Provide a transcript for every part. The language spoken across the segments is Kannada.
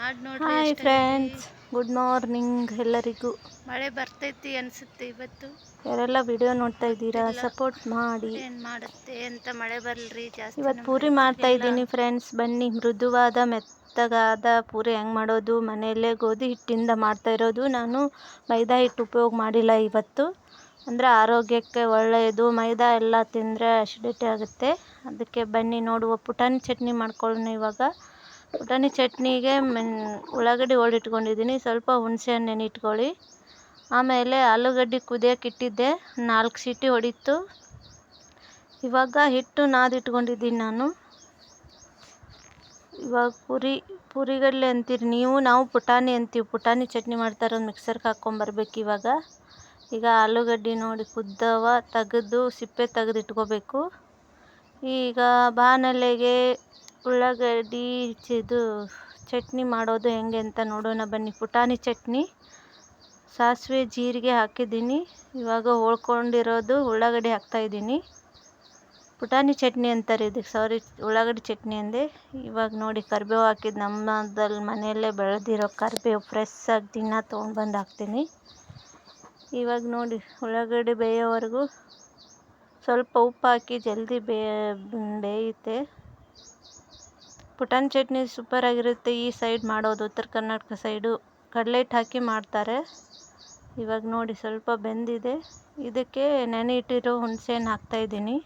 ಮಾಡಿ ನೋಡ್ರಿ ಹಾಯ್ ಎಷ್ಟಾಗೈತಿ. ಫ್ರೆಂಡ್ಸ್, ಗುಡ್ ಮಾರ್ನಿಂಗ್ ಎಲ್ಲರಿಗೂ. ಮಳೆ ಬರ್ತೈತಿ ಅನ್ಸುತ್ತೆ ಇವತ್ತು. ಯಾರೆಲ್ಲ ವಿಡಿಯೋ ನೋಡ್ತಾ ಇದ್ದೀರಾ ಗೊತ್ತಿಲ್ಲ ಸಪೋರ್ಟ್ ಮಾಡಿ. ಏನು ಮಾಡುತ್ತೆ ಅಂತ. ಮಳೆ ಬರಲ್ರಿ, ಜಾಸ್ತಿನ ಇವತ್ತು ಮಳೆ ಪೂರಿ ಮಾಡ್ತಾ ಬರಂಗಿಲ್ಲ. ಇದ್ದೀನಿ ಫ್ರೆಂಡ್ಸ್, ಬನ್ನಿ. ಮೃದುವಾದ ಮೆತ್ತಗಾದ ಪೂರಿ ಹೆಂಗೆ ಮಾಡೋದು, ಮನೆಯಲ್ಲೇ ಗೋಧಿ ಹಿಟ್ಟಿಂದ ಮಾಡ್ತಾ ಇರೋದು. ನಾನು ಮೈದಾ ಹಿಟ್ಟು ಉಪಯೋಗ ಮಾಡಿಲ್ಲ ಇವತ್ತು, ಅಂದರೆ ಆರೋಗ್ಯಕ್ಕೆ ಒಳ್ಳೆಯದು. ಮೈದಾ ಎಲ್ಲ ತಿಂದರೆ ಅಸಿಡಿಟಿ ಆಗುತ್ತೆ. ಅದಕ್ಕೆ ಬನ್ನಿ ನೋಡುವ. ಪುಟಾಣಿ ಚಟ್ನಿ ಮಾಡ್ಕೊಳ್ಳೋಣ ಇವಾಗ. ಪುಟಾಣಿ ಚಟ್ನಿಗೆ ಉಳ್ಳಾಗಡ್ಡಿ ಇಟ್ಕೊಂಡಿದ್ದೀನಿ. ಸ್ವಲ್ಪ ಹುಣಸೆಹಣ್ಣು ನೆನಿಟ್ಕೊಳ್ಳಿ. ಆಮೇಲೆ ಆಲೂಗಡ್ಡೆ ಕುದಿಯೋಕೆ ಇಟ್ಟಿದ್ದೆ, 4 ಸೀಟಿ ಹೊಡಿತು. ಇವಾಗ ಹಿಟ್ಟು ನಾದಿಟ್ಕೊಂಡಿದ್ದೀನಿ ನಾನು. ಇವಾಗ ಪೂರಿಗಡ್ಲೆ ಅಂತೀರಿ ನೀವು, ನಾವು ಪುಟಾಣಿ ಅಂತೀವಿ. ಪುಟಾಣಿ ಚಟ್ನಿ ಮಾಡ್ತಾರೆ, ಮಿಕ್ಸರ್ಗೆ ಹಾಕ್ಕೊಂಬರ್ಬೇಕು ಇವಾಗ. ಈಗ ಆಲೂಗಡ್ಡೆ ನೋಡಿ ಕುದ್ದವ, ತೆಗೆದು ಸಿಪ್ಪೆ ತೆಗೆದು ಇಟ್ಕೋಬೇಕು. ಈಗ ಬಾಣಲೆಗೆ ಉಳ್ಳಾಗಡ್ಡಿ ಚಟ್ನಿ ಮಾಡೋದು ಹೆಂಗೆ ಅಂತ ನೋಡೋಣ ಬನ್ನಿ. ಪುಟಾಣಿ ಚಟ್ನಿ, ಸಾಸಿವೆ ಜೀರಿಗೆ ಹಾಕಿದ್ದೀನಿ. ಇವಾಗ ಹೋಳ್ಕೊಂಡಿರೋದು ಉಳ್ಳಾಗಡ್ಡಿ ಹಾಕ್ತಾಯಿದ್ದೀನಿ. ಪುಟಾಣಿ ಚಟ್ನಿ ಅಂತಾರೆ ಇದಕ್ಕೆ, ಸಾರಿ ಉಳ್ಳಾಗಡ್ಡಿ ಚಟ್ನಿ ಅಂದೆ. ಇವಾಗ ನೋಡಿ ಕರಿಬೇವು ಹಾಕಿದ್ದು, ನಮ್ಮದಲ್ಲಿ ಮನೆಯಲ್ಲೇ ಬೆಳೆದಿರೋ ಕರಿಬೇವು, ಫ್ರೆಶ್ ಆಗಿ ದಿನ ತೊಗೊಂಡ್ಬಂದು ಹಾಕ್ತೀನಿ. ಇವಾಗ ನೋಡಿ ಉಳ್ಳಾಗಡ್ಡಿ ಬೇಯೋವರೆಗೂ ಸ್ವಲ್ಪ ಉಪ್ಪು ಹಾಕಿ ಜಲ್ದಿ ಬೇಯುತ್ತೆ. ಪುಟಾಣಿ ಚಟ್ನಿ ಸೂಪರಾಗಿರುತ್ತೆ. ಈ ಸೈಡ್ ಮಾಡೋದು, ಉತ್ತರ ಕರ್ನಾಟಕ ಸೈಡು ಕಡಲೆ ಹಿಟ್ಟು ಹಾಕಿ ಮಾಡ್ತಾರೆ. ಇವಾಗ ನೋಡಿ ಸ್ವಲ್ಪ ಬೆಂದಿದೆ. ಇದಕ್ಕೆ ನೆನೆ ಇಟ್ಟಿರೋ ಹುಣಸೆಹಣ್ಣು ಹಾಕ್ತಾಯಿದ್ದೀನಿ.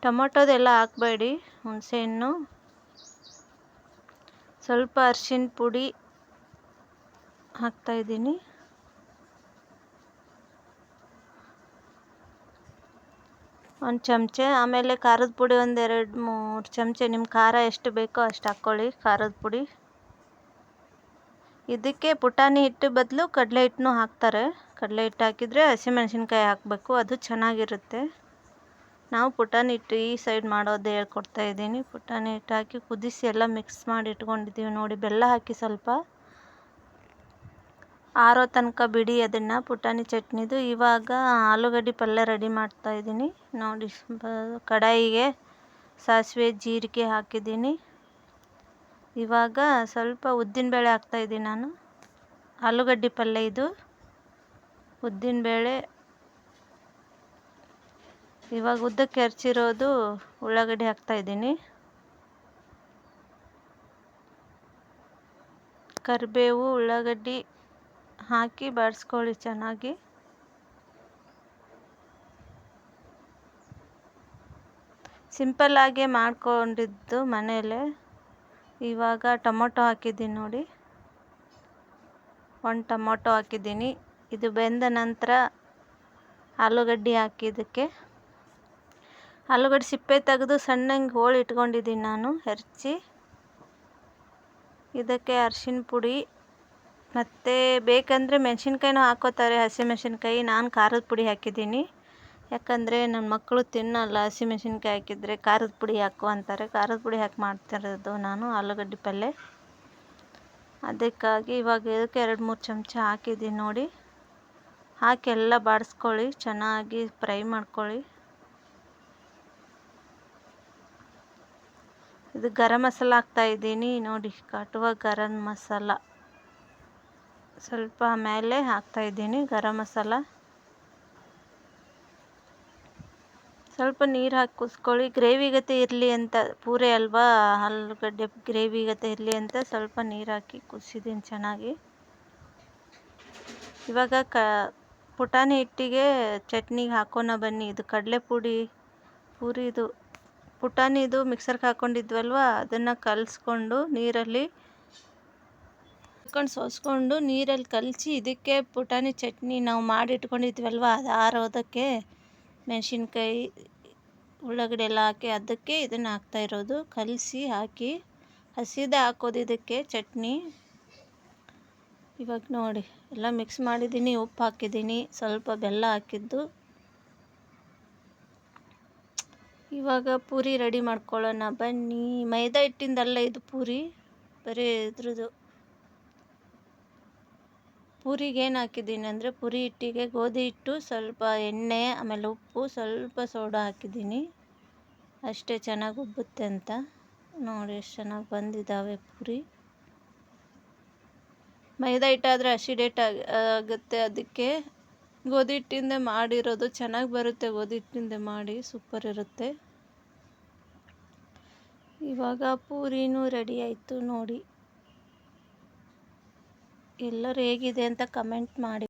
ಟೊಮೊಟೊದೆಲ್ಲ ಹಾಕಬೇಡಿ, ಹುಣಸೆಹಣ್ಣು. ಸ್ವಲ್ಪ ಅರಿಶಿನ ಪುಡಿ ಹಾಕ್ತಾಯಿದ್ದೀನಿ. ಒಂದು ಚಮಚೆ. ಆಮೇಲೆ ಖಾರದ ಪುಡಿ ಒಂದು 2-3 ಚಮಚೆ. ನಿಮ್ಮ ಖಾರ ಎಷ್ಟು ಬೇಕೋ ಅಷ್ಟು ಹಾಕ್ಕೊಳ್ಳಿ ಖಾರದ ಪುಡಿ. ಇದಕ್ಕೆ ಪುಟಾಣಿ ಹಿಟ್ಟು ಬದಲು ಕಡಲೆ ಹಿಟ್ಟನ್ನು ಹಾಕ್ತಾರೆ. ಕಡಲೆ ಹಿಟ್ಟು ಹಾಕಿದರೆ ಹಸಿಮೆಣಸಿನ್ಕಾಯಿ ಹಾಕಬೇಕು, ಅದು ಚೆನ್ನಾಗಿರುತ್ತೆ. ನಾವು ಪುಟಾಣಿ ಹಿಟ್ಟು ಈ ಸೈಡ್ ಮಾಡೋದು ಹೇಳ್ಕೊಡ್ತಾ ಇದ್ದೀನಿ. ಪುಟಾಣಿ ಹಿಟ್ಟು ಹಾಕಿ ಕುದಿಸಿ ಎಲ್ಲ ಮಿಕ್ಸ್ ಮಾಡಿ ಇಟ್ಕೊಂಡಿದ್ದೀವಿ ನೋಡಿ. ಬೆಲ್ಲ ಹಾಕಿ ಸ್ವಲ್ಪ ಆರೋ ತನಕ ಬಿಡಿ ಅದನ್ನು, ಪುಟಾಣಿ ಚಟ್ನಿದು. ಇವಾಗ ಆಲೂಗಡ್ಡೆ ಪಲ್ಯ ರೆಡಿ ಮಾಡ್ತಾಯಿದ್ದೀನಿ ನೋಡಿ. ಕಡಾಯಿಗೆ ಸಾಸಿವೆ ಜೀರಿಗೆ ಹಾಕಿದ್ದೀನಿ. ಇವಾಗ ಸ್ವಲ್ಪ ಉದ್ದಿನಬೇಳೆ ಹಾಕ್ತಾಯಿದ್ದೀನಿ ನಾನು. ಆಲೂಗಡ್ಡೆ ಪಲ್ಯ ಇದು, ಉದ್ದಿನಬೇಳೆ. ಇವಾಗ ಉದ್ದಕ್ಕೆ ಹೆಚ್ಚಿರೋದು ಉಳ್ಳಾಗಡ್ಡೆ ಹಾಕ್ತಾಯಿದ್ದೀನಿ. ಕರಿಬೇವು, ಉಳ್ಳಾಗಡ್ಡೆ ಹಾಕಿ ಬಾಡಿಸ್ಕೊಳ್ಳಿ ಚೆನ್ನಾಗಿ. ಸಿಂಪಲ್ಲಾಗೆ ಮಾಡ್ಕೊಂಡಿದ್ದು ಮನೇಲೆ. ಇವಾಗ ಟೊಮೊಟೊ ಹಾಕಿದ್ದೀನಿ ನೋಡಿ, 1 ಟೊಮೊಟೊ ಹಾಕಿದ್ದೀನಿ. ಇದು ಬೆಂದ ನಂತರ ಆಲೂಗಡ್ಡೆ ಹಾಕಿದ್ದಕ್ಕೆ. ಆಲೂಗಡ್ಡೆ ಸಿಪ್ಪೆ ತೆಗೆದು ಸಣ್ಣಂಗೆ ಹೋಳು ಇಟ್ಕೊಂಡಿದ್ದೀನಿ ನಾನು ಹೆಚ್ಚಿ. ಇದಕ್ಕೆ ಅರಿಶಿನ ಪುಡಿ, ಮತ್ತು ಬೇಕಂದರೆ ಮೆಣಸಿನ್ಕಾಯಿನೂ ಹಾಕೋತಾರೆ, ಹಸಿಮೆಣಸಿನ್ಕಾಯಿ. ನಾನು ಖಾರದ ಪುಡಿ ಹಾಕಿದ್ದೀನಿ, ಯಾಕಂದರೆ ನನ್ನ ಮಕ್ಕಳು ತಿನ್ನಲ್ಲ ಹಸಿಮೆಣಸಿನ್ಕಾಯಿ ಹಾಕಿದರೆ. ಖಾರದ ಪುಡಿ ಹಾಕು ಅಂತಾರೆ, ಖಾರದ ಪುಡಿ ಹಾಕಿ ಮಾಡ್ತಿರೋದು ನಾನು ಆಲೂಗಡ್ಡೆ ಪಲ್ಯ. ಅದಕ್ಕಾಗಿ ಇವಾಗ ಇದಕ್ಕೆ 2-3 ಚಮಚ ಹಾಕಿದ್ದೀನಿ ನೋಡಿ. ಹಾಕಿ ಎಲ್ಲ ಬಾಡಿಸ್ಕೊಳ್ಳಿ, ಚೆನ್ನಾಗಿ ಫ್ರೈ ಮಾಡ್ಕೊಳ್ಳಿ. ಇದು ಗರಂ ಮಸಾಲ ಹಾಕ್ತಾಯಿದ್ದೀನಿ ನೋಡಿ, ಕಾಟುವ ಗರಂ ಮಸಾಲ ಸ್ವಲ್ಪ ಮೇಲೆ ಹಾಕ್ತಾಯಿದ್ದೀನಿ. ಗರಂ ಮಸಾಲ ಸ್ವಲ್ಪ ನೀರು ಹಾಕಿ ಕುದಿಸ್ಕೊಳ್ಳಿ. ಗ್ರೇವಿ ಗತೆ ಇರಲಿ ಅಂತ, ಪೂರಿ ಅಲ್ವಾ, ಆಲೂಗಡ್ಡೆ ಗ್ರೇವಿ ಗತೆ ಇರಲಿ ಅಂತ ಸ್ವಲ್ಪ ನೀರು ಹಾಕಿ ಕುದಿಸಿದ್ದೀನಿ ಚೆನ್ನಾಗಿ. ಇವಾಗ ಪುಟಾಣಿ ಹಿಟ್ಟಿಗೆ ಚಟ್ನಿಗೆ ಹಾಕೋಣ ಬನ್ನಿ. ಇದು ಕಡಲೆ ಪೂರಿದು ಪುಟಾಣಿದು ಮಿಕ್ಸರ್ಗೆ ಹಾಕ್ಕೊಂಡಿದ್ವಲ್ವ, ಅದನ್ನು ಕಲಿಸ್ಕೊಂಡು ನೀರಲ್ಲಿ ಸೋಸ್ಕೊಂಡು ನೀರಲ್ಲಿ ಕಲಸಿ ಇದಕ್ಕೆ ಪುಟಾಣಿ ಚಟ್ನಿ ನಾವು ಮಾಡಿ ಇಟ್ಕೊಂಡಿದ್ವಲ್ವ, ಅದು ಆರೋದಕ್ಕೆ ಮೆಣಸಿನ್ಕಾಯಿ ಉಳ್ಳಾಗಡ್ಡೆ ಎಲ್ಲ ಹಾಕಿ ಅದಕ್ಕೆ ಇದನ್ನು ಹಾಕ್ತಾಯಿರೋದು. ಕಲಸಿ ಹಾಕಿ ಹಸಿದೇ ಹಾಕೋದು ಇದಕ್ಕೆ ಚಟ್ನಿ. ಇವಾಗ ನೋಡಿ ಎಲ್ಲ ಮಿಕ್ಸ್ ಮಾಡಿದ್ದೀನಿ, ಉಪ್ಪು ಹಾಕಿದ್ದೀನಿ, ಸ್ವಲ್ಪ ಬೆಲ್ಲ ಹಾಕಿದ್ದು. ಇವಾಗ ಪೂರಿ ರೆಡಿ ಮಾಡ್ಕೊಳ್ಳೋಣ ಬನ್ನಿ. ಮೈದಾ ಹಿಟ್ಟಿಂದಲ್ಲ ಇದು ಪೂರಿ, ಬರೀ ಇದ್ರದ್ದು. ಪೂರಿಗೆ ಏನು ಹಾಕಿದ್ದೀನಿ ಅಂದರೆ, ಪೂರಿ ಹಿಟ್ಟಿಗೆ ಗೋಧಿ ಹಿಟ್ಟು, ಸ್ವಲ್ಪ ಎಣ್ಣೆ, ಆಮೇಲೆ ಉಪ್ಪು, ಸ್ವಲ್ಪ ಸೋಡಾ ಹಾಕಿದ್ದೀನಿ ಅಷ್ಟೇ, ಚೆನ್ನಾಗಿ ಉಬ್ಬುತ್ತೆ ಅಂತ. ನೋಡಿ ಎಷ್ಟು ಚೆನ್ನಾಗಿ ಬಂದಿದ್ದಾವೆ ಪೂರಿ. ಮೈದಾ ಹಿಟ್ಟಾದರೆ ಅಸಿಡೇಟ್ ಆಗುತ್ತೆ, ಅದಕ್ಕೆ ಗೋಧಿ ಹಿಟ್ಟಿಂದ ಮಾಡಿರೋದು ಚೆನ್ನಾಗಿ ಬರುತ್ತೆ. ಗೋಧಿ ಹಿಟ್ಟಿಂದ ಮಾಡಿ ಸೂಪರ್ ಇರುತ್ತೆ. ಇವಾಗ ಪೂರಿನೂ ರೆಡಿ ಆಯಿತು ನೋಡಿ. ಎಲ್ಲರೂ ಹೇಗಿದೆ ಅಂತ ಕಮೆಂಟ್ ಮಾಡಿ.